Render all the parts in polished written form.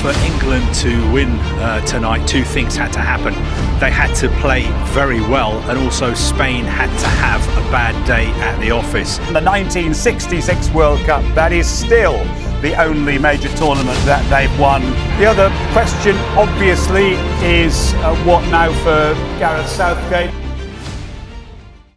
For England to win tonight, two things had to happen. They had to play very well, and also Spain had to have a bad day at the office. The 1966 World Cup, that is still the only major tournament that they've won. The other question, obviously, is what now for Gareth Southgate?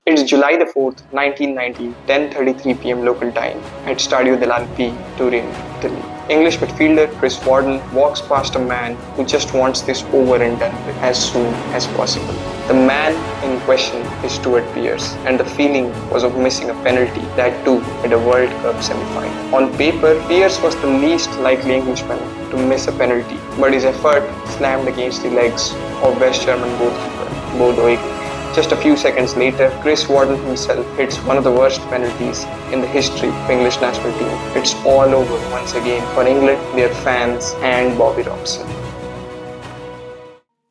It's July the 4th, 1990, 10:33 p.m. local time at Stadio dell'Alpi, Turin, Italy. English midfielder Chris Waddle walks past a man who just wants this over and done with as soon as possible. The man in question is Stuart Pearce, and the feeling was of missing a penalty, that too at a World Cup semi-final. On paper, Pearce was the least likely Englishman to miss a penalty, but his effort slammed against the legs of West German goalkeeper Bodo Glick. Just a few seconds later, Chris Waddle himself hits one of the worst penalties in the history of English national team. It's all over once again for England, their fans and Bobby Robson.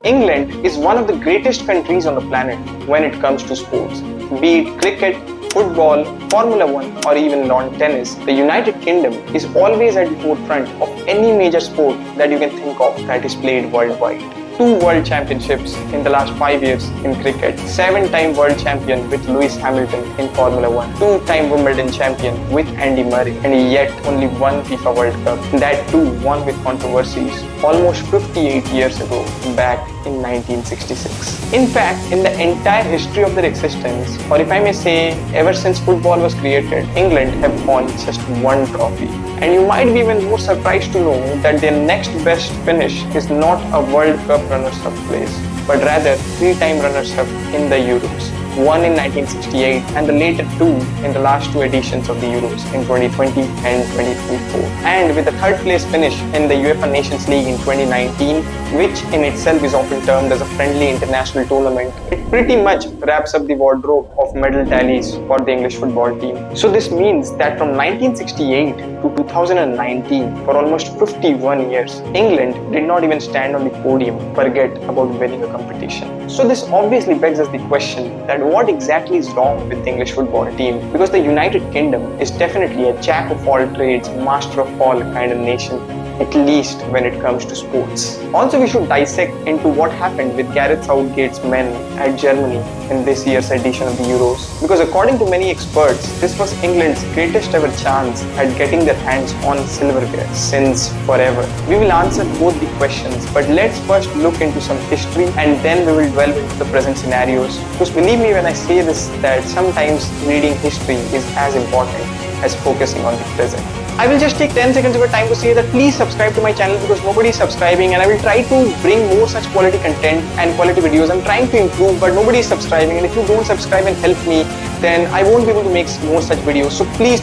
England is one of the greatest countries on the planet when it comes to sports. Be it cricket, football, Formula 1 or even lawn tennis, the United Kingdom is always at the forefront of any major sport that you can think of that is played worldwide. 2 world championships in the last 5 years in cricket, 7-time world champion with Lewis Hamilton in Formula 1, 2-time Wimbledon champion with Andy Murray, and yet only one FIFA World Cup, that too won with controversies almost 58 years ago, back in 1966. In fact, in the entire history of their existence, or if I may say, ever since football was created, England have won just one trophy. And you might be even more surprised to know that their next best finish is not a World Cup runners-up place, but rather 3-time runners-up in the Euros. One in 1968 and the later 2 in the last 2 editions of the Euros in 2020 and 2024. And with the 3rd place finish in the UEFA Nations League in 2019, which in itself is often termed as a friendly international tournament, it pretty much wraps up the wardrobe of medal tallies for the English football team. So this means that from 1968 to 2019, for almost 51 years, England did not even stand on the podium, forget about winning a competition. So this obviously begs us the question that what exactly is wrong with the English football team, because the United Kingdom is definitely a jack of all trades, master of all kind of nation, at least when it comes to sports. Also, we should dissect into what happened with Gareth Southgate's men at Germany in this year's edition of the Euros, because according to many experts, this was England's greatest ever chance at getting their hands on silverware since forever. We will answer both the questions, but let's first look into some history and then we will delve into the present scenarios, because believe me when I say this, that sometimes reading history is as important as focusing on the present. I will just take 10 seconds of your time to say that please subscribe to my channel, because nobody is subscribing, and I will try to bring more such quality content and quality videos. I'm trying to improve, but nobody is subscribing, and if you don't subscribe and help me, then I won't be able to make more such videos. So please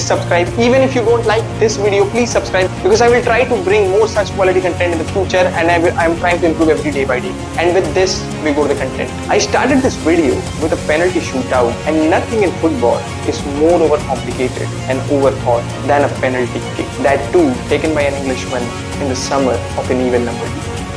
subscribe. Even if you don't like this video, please subscribe, because I will try to bring more such quality content in the future, and I'm trying to improve every day by day. And with this, we go to the content. I started this video with a penalty shootout, and nothing in football is more overcomplicated and overthought than a penalty kick, that too taken by an Englishman in the summer of an even number.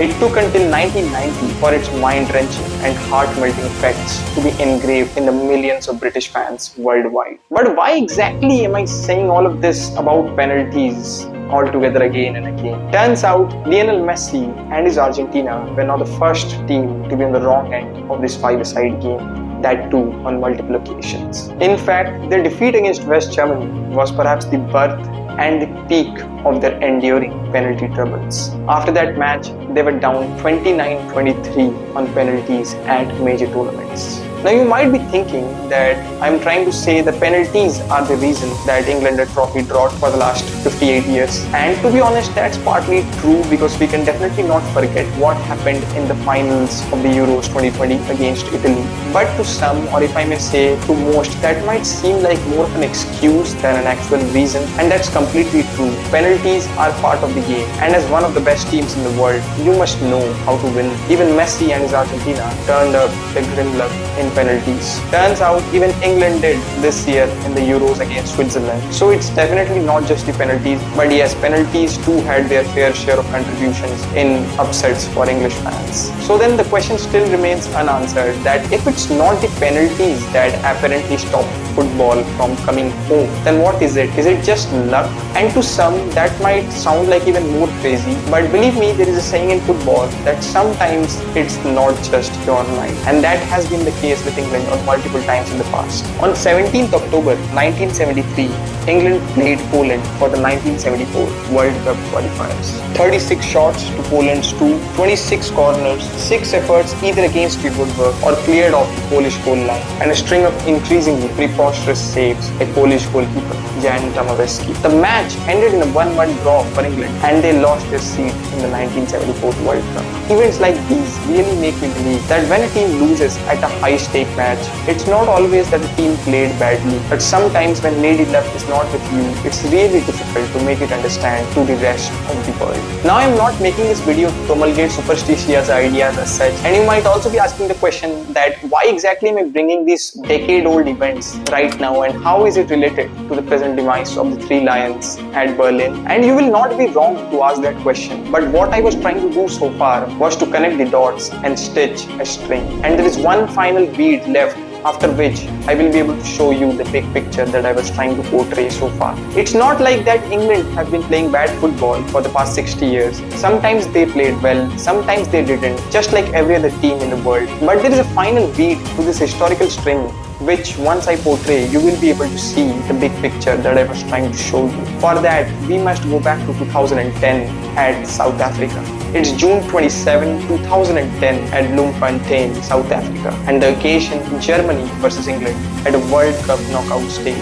It took until 1990 for its mind-wrenching and heart-melting effects to be engraved in the millions of British fans worldwide. But why exactly am I saying all of this about penalties all together again and again? Turns out Lionel Messi and his Argentina were now the first team to be on the wrong end of this 5-a-side game, that too on multiple occasions. In fact, their defeat against West Germany was perhaps the birth and the peak of their enduring penalty troubles. After that match, they were down 29-23 on penalties at major tournaments. Now you might be thinking that I'm trying to say the penalties are the reason that England had trophy drought for the last 58 years. And to be honest, that's partly true, because we can definitely not forget what happened in the finals of the Euros 2020 against Italy. But to some, or if I may say to most, that might seem like more of an excuse than an actual reason, and that's completely true. Penalties are part of the game, and as one of the best teams in the world, you must know how to win. Even Messi and his Argentina turned up the grim luck in penalties. Turns out even England did this year in the Euros against Switzerland. So it's definitely not just the penalties, but yes, penalties too had their fair share of contributions in upsets for English fans. So then the question still remains unanswered, that if it's not the penalties that apparently stopped football from coming home, then what is it? Is it just luck? And to some that might sound like even more crazy, but believe me, there is a saying in football that sometimes it's not just your night, and that has been the case with England on multiple times in the past. On 17th October 1973, England played Poland for the 1974 World Cup qualifiers. 36 shots to Poland's 2, 26 corners, 6 efforts either against the woodwork or cleared off the Polish goal line, and a string of increasingly preposterous saves by Polish goalkeeper Jan Tomaszewski. The match ended in a 1-1 draw for England, and they lost their seat in the 1974 World Cup. Events like these really make me believe that when a team loses at a high-stake match, it's not always that the team played badly, but sometimes when Lady Luck is not with you, it's really difficult to make it understand to the rest of the world. Now I'm not making this video to promulgate superstitious ideas as such, and you might also be asking the question that why exactly am I bringing these decade-old events right now, and how is it related to the present demise of the Three Lions at Berlin? And you will not be wrong to ask that question, but what I was trying to do so far was to connect the dots and stitch a string, and there is one final beat left, after which I will be able to show you the big picture that I was trying to portray so far. It's not like that England have been playing bad football for the past 60 years. Sometimes they played well, sometimes they didn't, just like every other team in the world. But there is a final beat to this historical string, which once I portray, you will be able to see the big picture that I was trying to show you. For that, we must go back to 2010 at South Africa. It's June 27, 2010 at Bloemfontein, South Africa, and the occasion Germany versus England at a World Cup knockout stage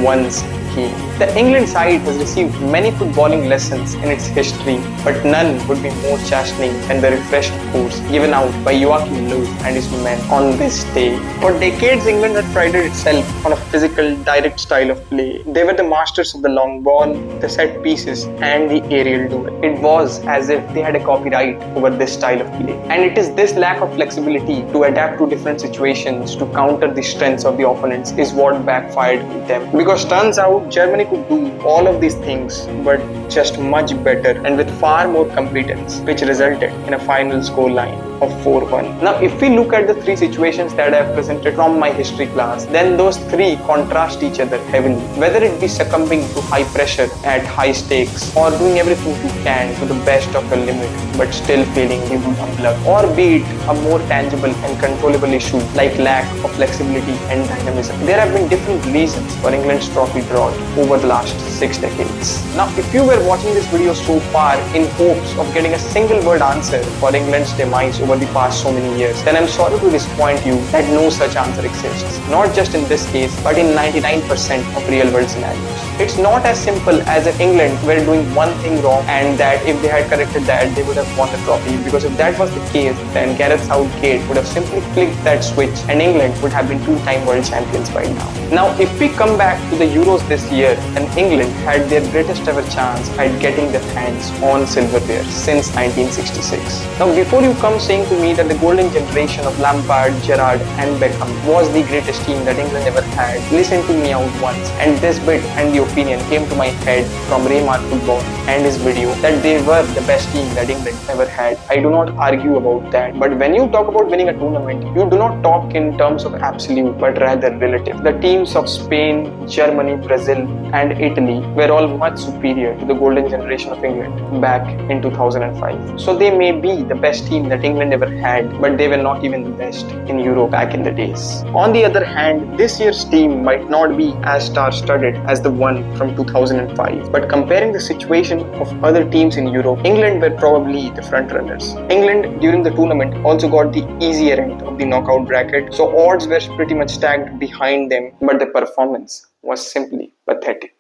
once again. The England side has received many footballing lessons in its history, but none would be more chastening than the refreshing course given out by Joachim Löw and his men on this day. For decades, England had prided itself on a physical, direct style of play. They were the masters of the long ball, the set pieces, and the aerial duel. It was as if they had a copyright over this style of play. And it is this lack of flexibility to adapt to different situations to counter the strengths of the opponents is what backfired with them. Because turns out Germany could do all of these things, but just much better and with far more competence, which resulted in a final scoreline of 4-1. Now, if we look at the three situations that I have presented from my history class, then those three contrast each other heavily. Whether it be succumbing to high pressure at high stakes, or doing everything you can to the best of your limit, but still failing due to luck, or be it a more tangible and controllable issue like lack of flexibility and dynamism. There have been different reasons for England's trophy drought over the last 6 decades. Now, if you were watching this video so far in hopes of getting a single word answer for England's demise over the past so many years, then I'm sorry to disappoint you that no such answer exists. Not just in this case, but in 99% of real world scenarios. It's not as simple as if England were doing one thing wrong and that if they had corrected that, they would have won the trophy. Because if that was the case, then Gareth Southgate would have simply flicked that switch and England would have been 2-time world champions by now. Now, if we come back to the Euros this year, then England had their greatest ever chance at getting their hands on silverware since 1966. Now, before you come saying to me that the golden generation of Lampard, Gerrard and Beckham was the greatest team that England ever had, listen to me out once. And this bit and the opinion came to my head from Raymar Football and his video that they were the best team that England ever had. I do not argue about that, but when you talk about winning a tournament, you do not talk in terms of absolute but rather relative. The teams of Spain, Germany, Brazil and Italy were all much superior to the golden generation of England back in 2005. So they may be the best team that England ever had, but they were not even the best in Europe back in the days. On the other hand, this year's team might not be as star-studded as the one from 2005, but comparing the situation of other teams in Europe, England were probably the front runners. England during the tournament also got the easier end of the knockout bracket, so odds were pretty much stacked behind them, but the performance was simply pathetic.